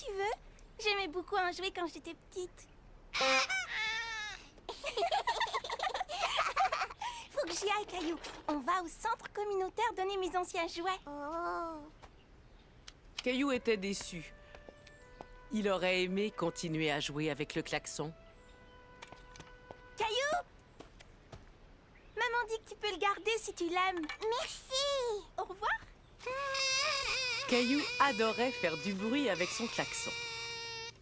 tu veux. J'aimais beaucoup en jouer quand j'étais petite. Faut que j'y aille, Caillou. On va au centre communautaire donner mes anciens jouets. Oh. Caillou était déçu. Il aurait aimé continuer à jouer avec le klaxon. Caillou! Maman dit que tu peux le garder si tu l'aimes. Merci. Au revoir. Caillou adorait faire du bruit avec son klaxon.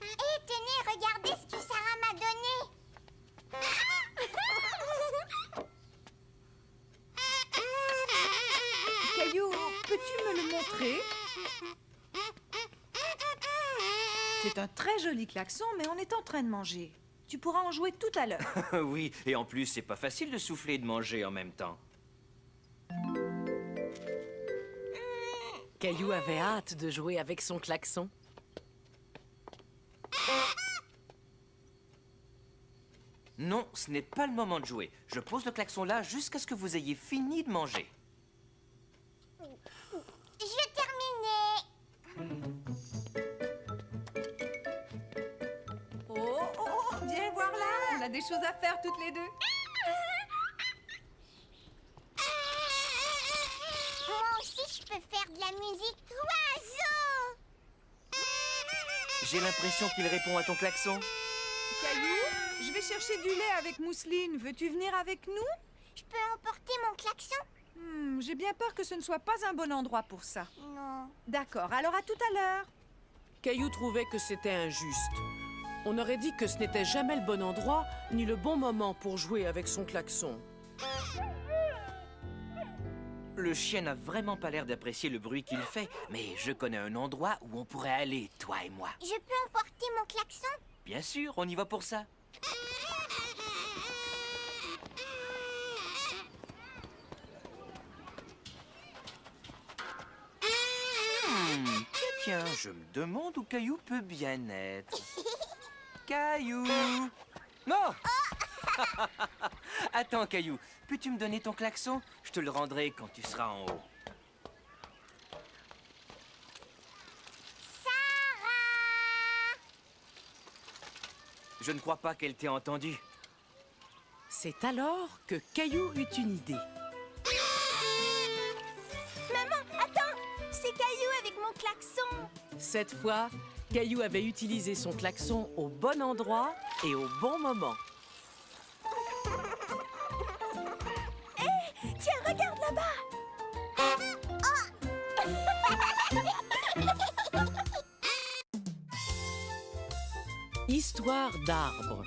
Et tenez, regardez ce que Sarah m'a donné. Caillou, peux-tu me le montrer? C'est un très joli klaxon, mais on est en train de manger. Tu pourras en jouer tout à l'heure. Oui, et en plus, c'est pas facile de souffler et de manger en même temps. Caillou avait hâte de jouer avec son klaxon. Non, ce n'est pas le moment de jouer. Je pose le klaxon là jusqu'à ce que vous ayez fini de manger. Je terminais. Oh, viens voir là. On a des choses à faire toutes les deux. Moi aussi, je peux faire de la musique oiseau. J'ai l'impression qu'il répond à ton klaxon. Caillou, je vais chercher du lait avec mousseline. Veux-tu venir avec nous? Je peux emporter mon klaxon? J'ai bien peur que ce ne soit pas un bon endroit pour ça. Non. D'accord, alors à tout à l'heure. Caillou trouvait que c'était injuste. On aurait dit que ce n'était jamais le bon endroit ni le bon moment pour jouer avec son klaxon. Le chien n'a vraiment pas l'air d'apprécier le bruit qu'il fait, mais je connais un endroit où on pourrait aller, toi et moi. Je peux emporter mon klaxon? Bien sûr, on y va pour ça. Tiens, je me demande où Caillou peut bien être. Caillou! Non! Attends, Caillou, peux-tu me donner ton klaxon? Je te le rendrai quand tu seras en haut. Sarah! Je ne crois pas qu'elle t'ait entendu. C'est alors que Caillou eut une idée. Maman, attends! C'est Caillou avec mon klaxon. Cette fois, Caillou avait utilisé son klaxon au bon endroit et au bon moment. Tiens, regarde là-bas. Histoire d'arbre.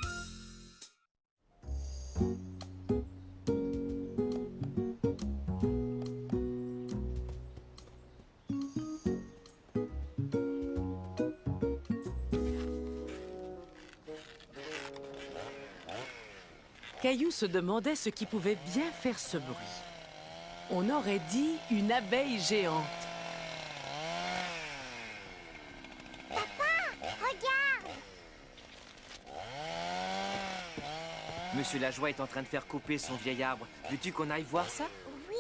Caillou se demandait ce qui pouvait bien faire ce bruit. On aurait dit une abeille géante. Regarde! Monsieur Lajoie est en train de faire couper son vieil arbre. Veux-tu qu'on aille voir ça? Oui!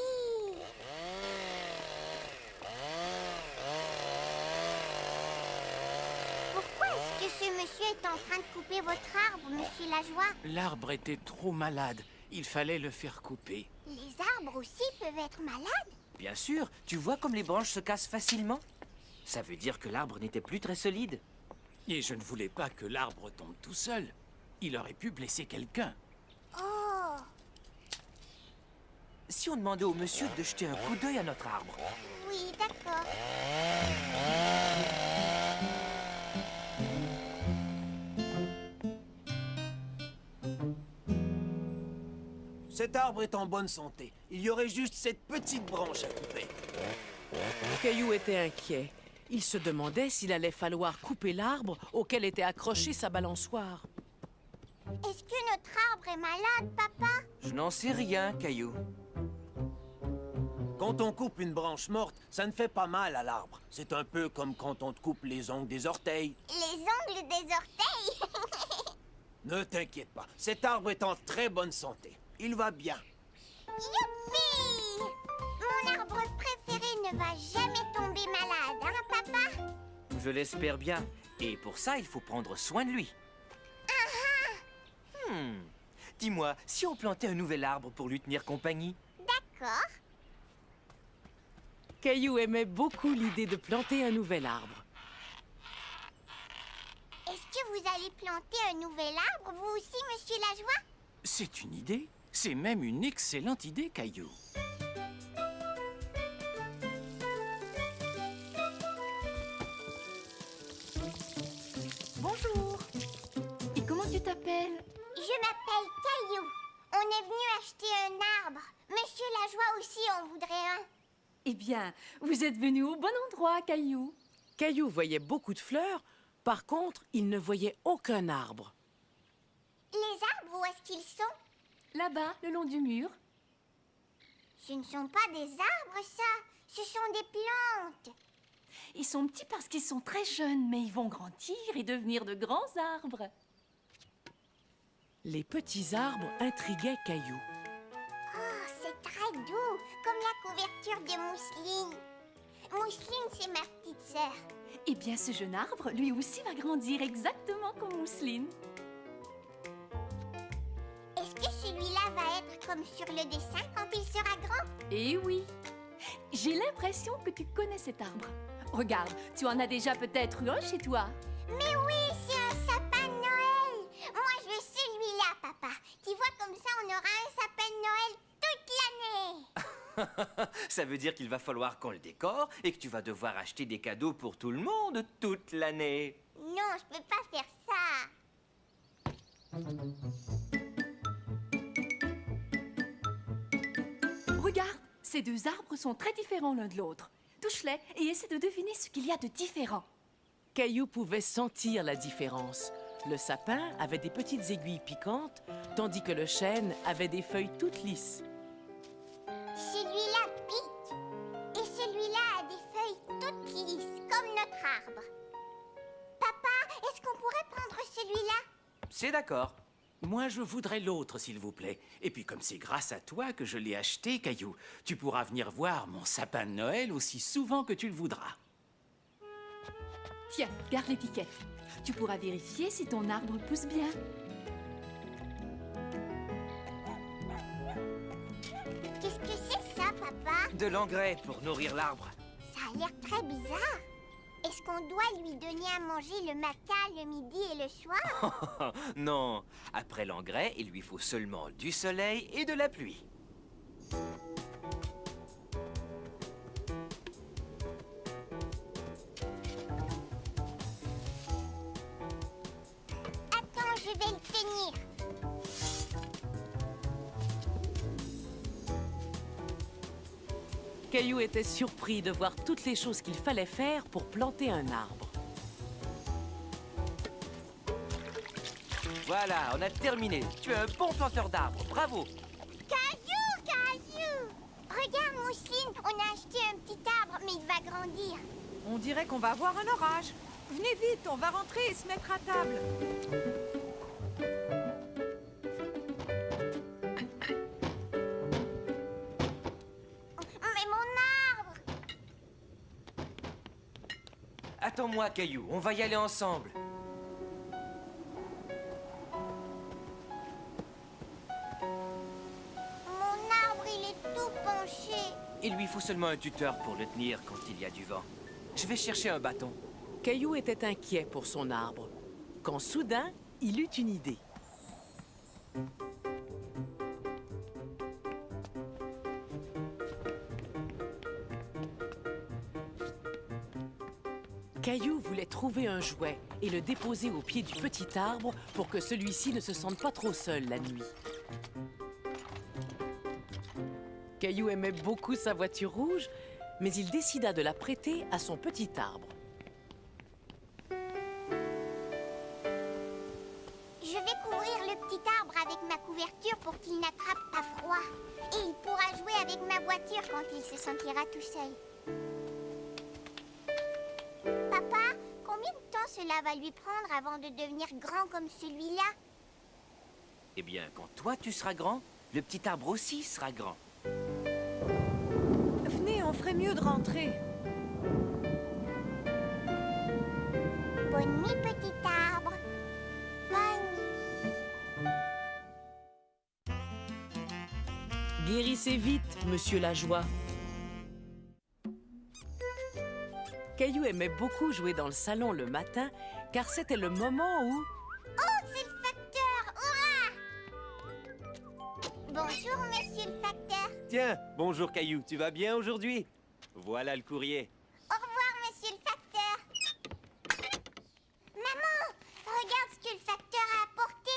Pourquoi est-ce que ce monsieur est en train de couper votre arbre, monsieur Lajoie? L'arbre était trop malade. Il fallait le faire couper. Les arbres aussi peuvent être malades? Bien sûr, tu vois comme les branches se cassent facilement. Ça veut dire que l'arbre n'était plus très solide. Et je ne voulais pas que l'arbre tombe tout seul. Il aurait pu blesser quelqu'un. Oh! Si on demandait au monsieur de jeter un coup d'œil à notre arbre. Oui, d'accord. Cet arbre est en bonne santé. Il y aurait juste cette petite branche à couper. Caillou était inquiet. Il se demandait s'il allait falloir couper l'arbre auquel était accrochée sa balançoire. Est-ce que notre arbre est malade, papa? Je n'en sais rien, Caillou. Quand on coupe une branche morte, ça ne fait pas mal à l'arbre. C'est un peu comme quand on te coupe les ongles des orteils. Les ongles des orteils? Ne t'inquiète pas, cet arbre est en très bonne santé. Il va bien. Youpi! Mon arbre préféré ne va jamais tomber malade, hein, papa? Je l'espère bien. Et pour ça, il faut prendre soin de lui. Dis-moi, si on plantait un nouvel arbre pour lui tenir compagnie? D'accord. Caillou aimait beaucoup l'idée de planter un nouvel arbre. Est-ce que vous allez planter un nouvel arbre, vous aussi, monsieur Lajoie? C'est une idée. C'est même une excellente idée, Caillou. Bonjour. Et comment tu t'appelles? Je m'appelle Caillou. On est venu acheter un arbre. Monsieur Lajoie aussi en voudrait un. Eh bien, vous êtes venu au bon endroit, Caillou. Caillou voyait beaucoup de fleurs, par contre, il ne voyait aucun arbre. Les arbres, où est-ce qu'ils sont? Là-bas, le long du mur. Ce ne sont pas des arbres, ça. Ce sont des plantes. Ils sont petits parce qu'ils sont très jeunes, mais ils vont grandir et devenir de grands arbres. Les petits arbres intriguaient Caillou. Oh, c'est très doux, comme la couverture de Mousseline. Mousseline, c'est ma petite sœur. Eh bien, ce jeune arbre, lui aussi, va grandir exactement comme Mousseline. Est-ce que celui-là va être comme sur le dessin quand il sera grand? Eh oui. J'ai l'impression que tu connais cet arbre. Regarde, tu en as déjà peut-être eu un chez toi. Mais oui, c'est un sapin de Noël. Moi, je veux celui-là, papa. Tu vois, comme ça, on aura un sapin de Noël toute l'année. Ça veut dire qu'il va falloir qu'on le décore et que tu vas devoir acheter des cadeaux pour tout le monde toute l'année. Non, je peux pas faire ça. Regarde, ces deux arbres sont très différents l'un de l'autre. Touche-les et essaie de deviner ce qu'il y a de différent. Caillou pouvait sentir la différence. Le sapin avait des petites aiguilles piquantes, tandis que le chêne avait des feuilles toutes lisses. Celui-là pique. Et celui-là a des feuilles toutes lisses, comme notre arbre. Papa, est-ce qu'on pourrait prendre celui-là? C'est d'accord. Moi, je voudrais l'autre, s'il vous plaît. Et puis, comme c'est grâce à toi que je l'ai acheté, Caillou, tu pourras venir voir mon sapin de Noël aussi souvent que tu le voudras. Tiens, garde l'étiquette. Tu pourras vérifier si ton arbre pousse bien. Qu'est-ce que c'est ça, papa? De l'engrais pour nourrir l'arbre. Ça a l'air très bizarre. Est-ce qu'on doit lui donner à manger le matin, le midi et le soir? Non, après l'engrais, il lui faut seulement du soleil et de la pluie. Attends, je vais le tenir. Caillou était surpris de voir toutes les choses qu'il fallait faire pour planter un arbre. Voilà, on a terminé. Tu es un bon planteur d'arbres. Bravo. Caillou, Caillou! Regarde, Mousseline, on a acheté un petit arbre, mais il va grandir. On dirait qu'on va avoir un orage. Venez vite, on va rentrer et se mettre à table. Mais mon arbre! Attends-moi, Caillou. On va y aller ensemble. Mon arbre, il est tout penché. Il lui faut seulement un tuteur pour le tenir quand il y a du vent. Je vais chercher un bâton. Caillou était inquiet pour son arbre, quand soudain, il eut une idée. Caillou voulait trouver un jouet et le déposer au pied du petit arbre pour que celui-ci ne se sente pas trop seul la nuit. Caillou aimait beaucoup sa voiture rouge, mais il décida de la prêter à son petit arbre. Je vais couvrir le petit arbre avec ma couverture pour qu'il n'attrape pas froid. Et il pourra jouer avec ma voiture quand il se sentira tout seul. Papa, combien de temps cela va lui prendre avant de devenir grand comme celui-là? Eh bien, quand toi tu seras grand, le petit arbre aussi sera grand. Venez, on ferait mieux de rentrer. Bonne nuit, petit arbre. Bonne nuit. Guérissez vite, monsieur Lajoie. Caillou aimait beaucoup jouer dans le salon le matin, car c'était le moment où... Oh, c'est le facteur! Hurrah! Bonjour, monsieur le facteur. Tiens, bonjour Caillou, tu vas bien aujourd'hui? Voilà le courrier. Au revoir, monsieur le facteur. Maman, regarde ce que le facteur a apporté.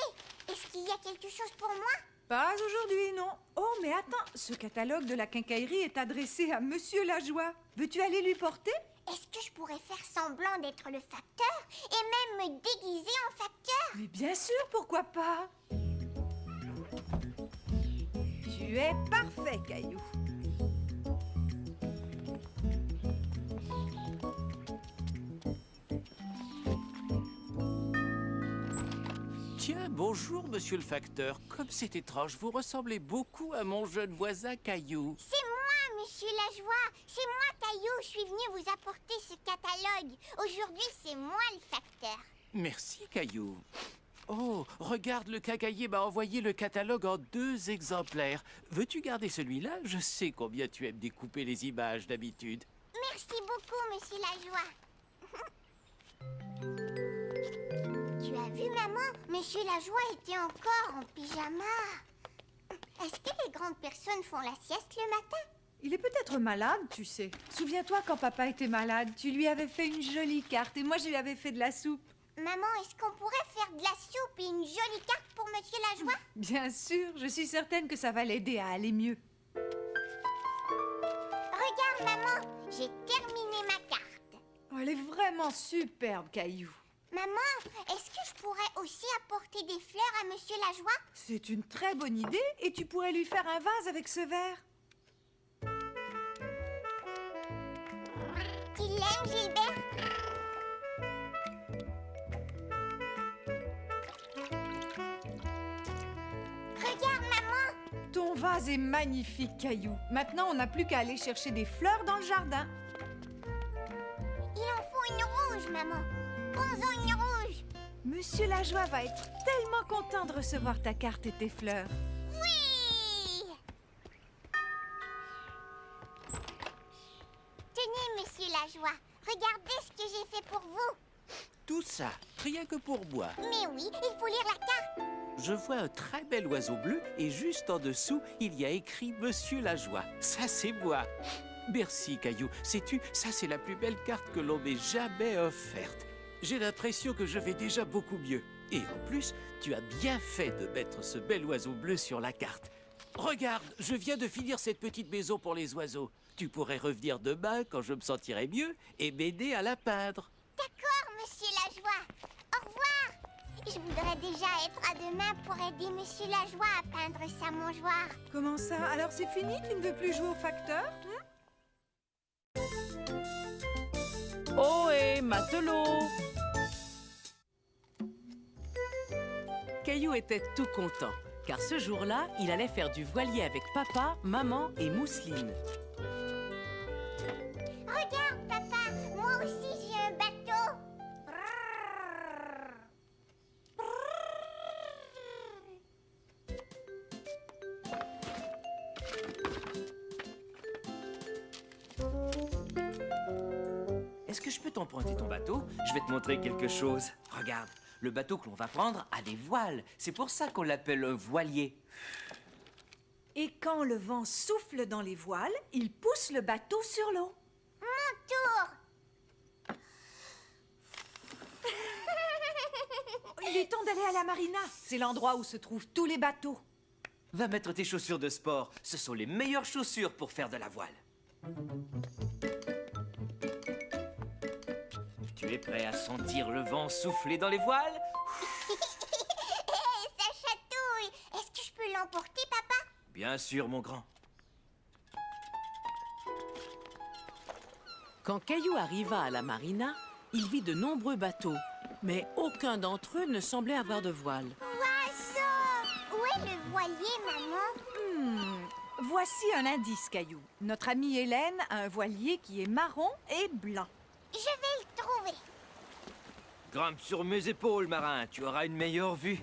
Est-ce qu'il y a quelque chose pour moi? Pas aujourd'hui, non. Oh, mais attends, ce catalogue de la quincaillerie est adressé à Monsieur Lajoie. Veux-tu aller lui porter? Est-ce que je pourrais faire semblant d'être le facteur et même me déguiser en facteur? Mais bien sûr, pourquoi pas? Tu es parfait, Caillou. Tiens, bonjour, monsieur le facteur. Comme c'est étrange, vous ressemblez beaucoup à mon jeune voisin Caillou. C'est moi, monsieur Lajoie. C'est moi, Caillou. Je suis venu vous apporter ce catalogue. Aujourd'hui, c'est moi le facteur. Merci, Caillou. Oh, regarde, le quincaillier m'a envoyé le catalogue en 2 exemplaires. Veux-tu garder celui-là? Je sais combien tu aimes découper les images d'habitude. Merci beaucoup, monsieur Lajoie. Tu as vu, maman? Monsieur Lajoie était encore en pyjama. Est-ce que les grandes personnes font la sieste le matin? Il est peut-être malade, tu sais. Souviens-toi quand papa était malade, tu lui avais fait une jolie carte et moi je lui avais fait de la soupe. Maman, est-ce qu'on pourrait faire de la soupe et une jolie carte pour monsieur Lajoie? Bien sûr, je suis certaine que ça va l'aider à aller mieux. Regarde, maman, j'ai terminé ma carte. Oh, elle est vraiment superbe, Caillou. Maman, est-ce que je pourrais aussi apporter des fleurs à monsieur Lajoie? C'est une très bonne idée et tu pourrais lui faire un vase avec ce verre. Tu l'aimes, Gilbert? Regarde, maman. Ton vase est magnifique, Caillou. Maintenant, on n'a plus qu'à aller chercher des fleurs dans le jardin. Il en faut une rouge, maman. Prends-en une rouge. Monsieur Lajoie va être tellement content de recevoir ta carte et tes fleurs. Oui! Tenez, monsieur Lajoie. Regardez ce que j'ai fait pour vous. Tout ça, rien que pour moi. Mais oui, il faut lire la carte. Je vois un très bel oiseau bleu et juste en dessous, il y a écrit Monsieur Lajoie. Ça, c'est moi. Merci, Caillou. Sais-tu, ça, c'est la plus belle carte que l'on m'ait jamais offerte. J'ai l'impression que je vais déjà beaucoup mieux. Et en plus, tu as bien fait de mettre ce bel oiseau bleu sur la carte. Regarde, je viens de finir cette petite maison pour les oiseaux. Tu pourrais revenir demain quand je me sentirai mieux et m'aider à la peindre. D'accord, monsieur Lajoie. Au revoir. Je voudrais déjà être à demain pour aider monsieur Lajoie à peindre sa mangeoire. Comment ça? Alors c'est fini? Tu ne veux plus jouer au facteur? Ohé, matelot! Caillou était tout content, car ce jour-là, il allait faire du voilier avec papa, maman et Mousseline. Regarde, papa. Moi aussi, j'ai un bateau. Est-ce que je peux t'emprunter ton bateau? Je vais te montrer quelque chose. Regarde, le bateau que l'on va prendre a des voiles. C'est pour ça qu'on l'appelle un voilier. Et quand le vent souffle dans les voiles, il pousse le bateau sur l'eau. Tour. Il est temps d'aller à la marina. C'est l'endroit où se trouvent tous les bateaux. Va mettre tes chaussures de sport. Ce sont les meilleures chaussures pour faire de la voile. Tu es prêt à sentir le vent souffler dans les voiles? Hé, ça chatouille. Est-ce que je peux l'emporter, papa? Bien sûr, mon grand. Quand Caillou arriva à la marina, il vit de nombreux bateaux, mais aucun d'entre eux ne semblait avoir de voile. Oiseau! Où est le voilier, maman? Voici un indice, Caillou. Notre amie Hélène a un voilier qui est marron et blanc. Je vais le trouver. Grimpe sur mes épaules, marin, tu auras une meilleure vue.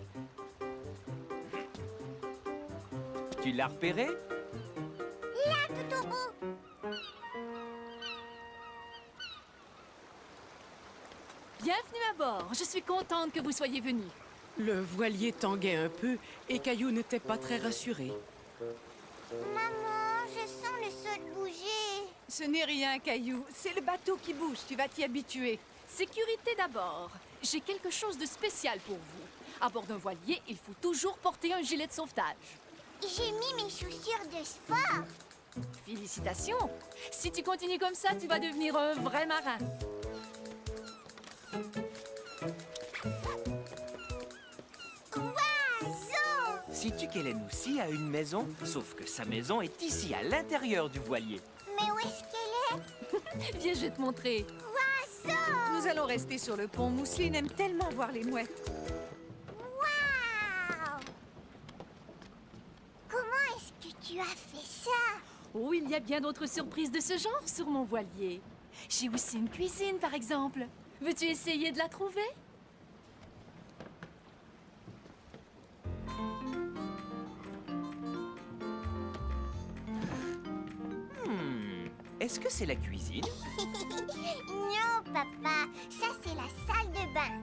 Tu l'as repéré? Là, tout au bout. Bienvenue à bord. Je suis contente que vous soyez venus. Le voilier tanguait un peu et Caillou n'était pas très rassuré. Maman, je sens le sol bouger. Ce n'est rien, Caillou. C'est le bateau qui bouge. Tu vas t'y habituer. Sécurité d'abord. J'ai quelque chose de spécial pour vous. À bord d'un voilier, il faut toujours porter un gilet de sauvetage. J'ai mis mes chaussures de sport. Félicitations. Si tu continues comme ça, tu vas devenir un vrai marin. Oiseau! Sais-tu qu'Hélène aussi a une maison? Sauf que sa maison est ici, à l'intérieur du voilier. Mais où est-ce qu'elle est? Viens, je vais te montrer. Oiseau! Nous allons rester sur le pont. Mousseline aime tellement voir les mouettes. Waouh! Comment est-ce que tu as fait ça? Oh, il y a bien d'autres surprises de ce genre sur mon voilier. J'ai aussi une cuisine, par exemple. Veux-tu essayer de la trouver? Est-ce que c'est la cuisine? Non, papa, ça c'est la salle de bain.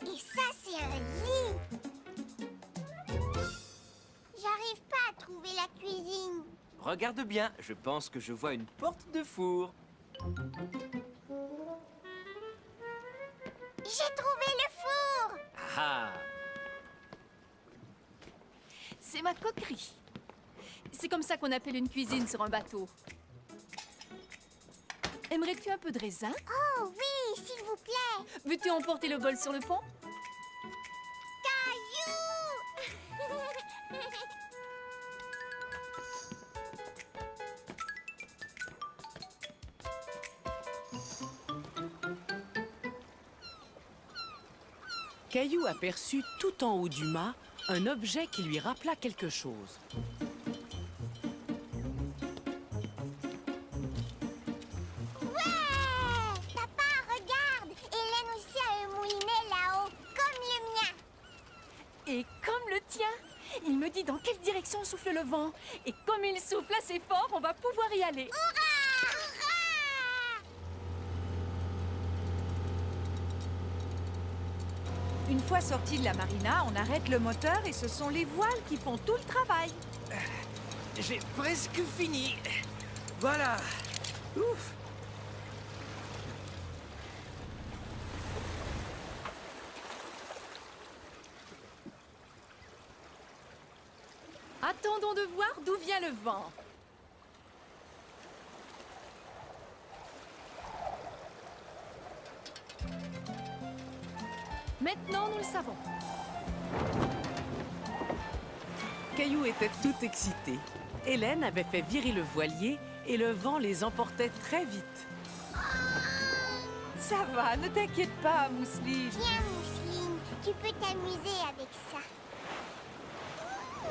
Et ça c'est un lit. J'arrive pas à trouver la cuisine. Regarde bien, je pense que je vois une porte de four. J'ai trouvé le four. Ah! C'est ma coquerie. C'est comme ça qu'on appelle une cuisine sur un bateau. Aimerais-tu un peu de raisin? Oh oui, s'il vous plaît. Veux-tu emporter le bol sur le pont? Caillou. Caillou aperçut tout en haut du mât un objet qui lui rappela quelque chose. Ouais! Papa, regarde! Hélène aussi a un moulinet là-haut, comme le mien. Et comme le tien, il me dit dans quelle direction souffle le vent. Et comme il souffle assez fort, on va pouvoir y aller. Hurrah! Hurrah! Une fois sorti de la marina, on arrête le moteur et ce sont les voiles qui font tout le travail. J'ai presque fini. Voilà. Ouf. Attendons de voir d'où vient le vent. Maintenant, nous le savons. Caillou était tout excité. Hélène avait fait virer le voilier et le vent les emportait très vite. Ça va, ne t'inquiète pas, Mousseline. Tiens, Mousseline, tu peux t'amuser avec ça.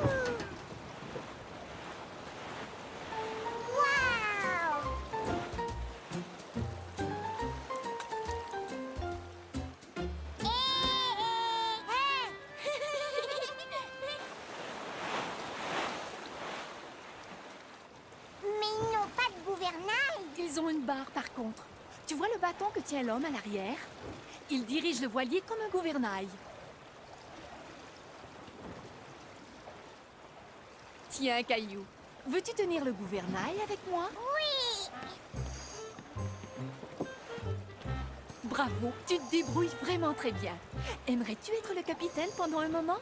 Waouh! Mais ils n'ont pas de gouvernail. Ils ont une barre, par contre. Tu vois le bâton que tient l'homme à l'arrière? Il dirige le voilier comme un gouvernail. Tiens, Caillou, veux-tu tenir le gouvernail avec moi? Oui! Bravo, tu te débrouilles vraiment très bien. Aimerais-tu être le capitaine pendant un moment?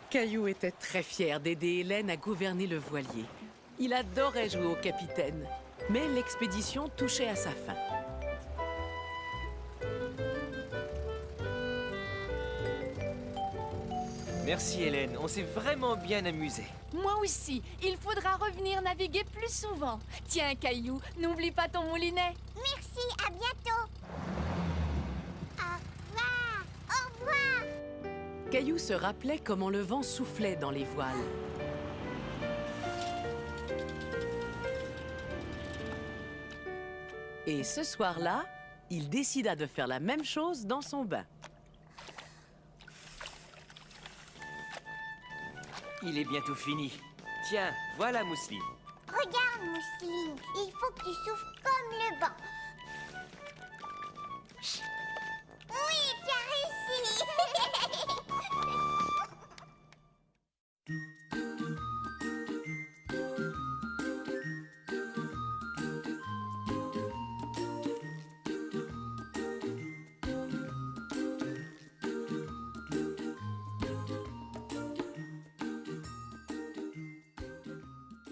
Caillou était très fier d'aider Hélène à gouverner le voilier. Il adorait jouer au capitaine, mais l'expédition touchait à sa fin. Merci Hélène, on s'est vraiment bien amusé. Moi aussi, il faudra revenir naviguer plus souvent. Tiens, Caillou, n'oublie pas ton moulinet. Merci, à bientôt. Au revoir. Au revoir. Caillou se rappelait comment le vent soufflait dans les voiles. Et ce soir-là, il décida de faire la même chose dans son bain. Il est bientôt fini. Tiens, voilà Mousseline. Regarde, Mousseline, il faut que tu souffles comme le vent. Oui, tu as réussi.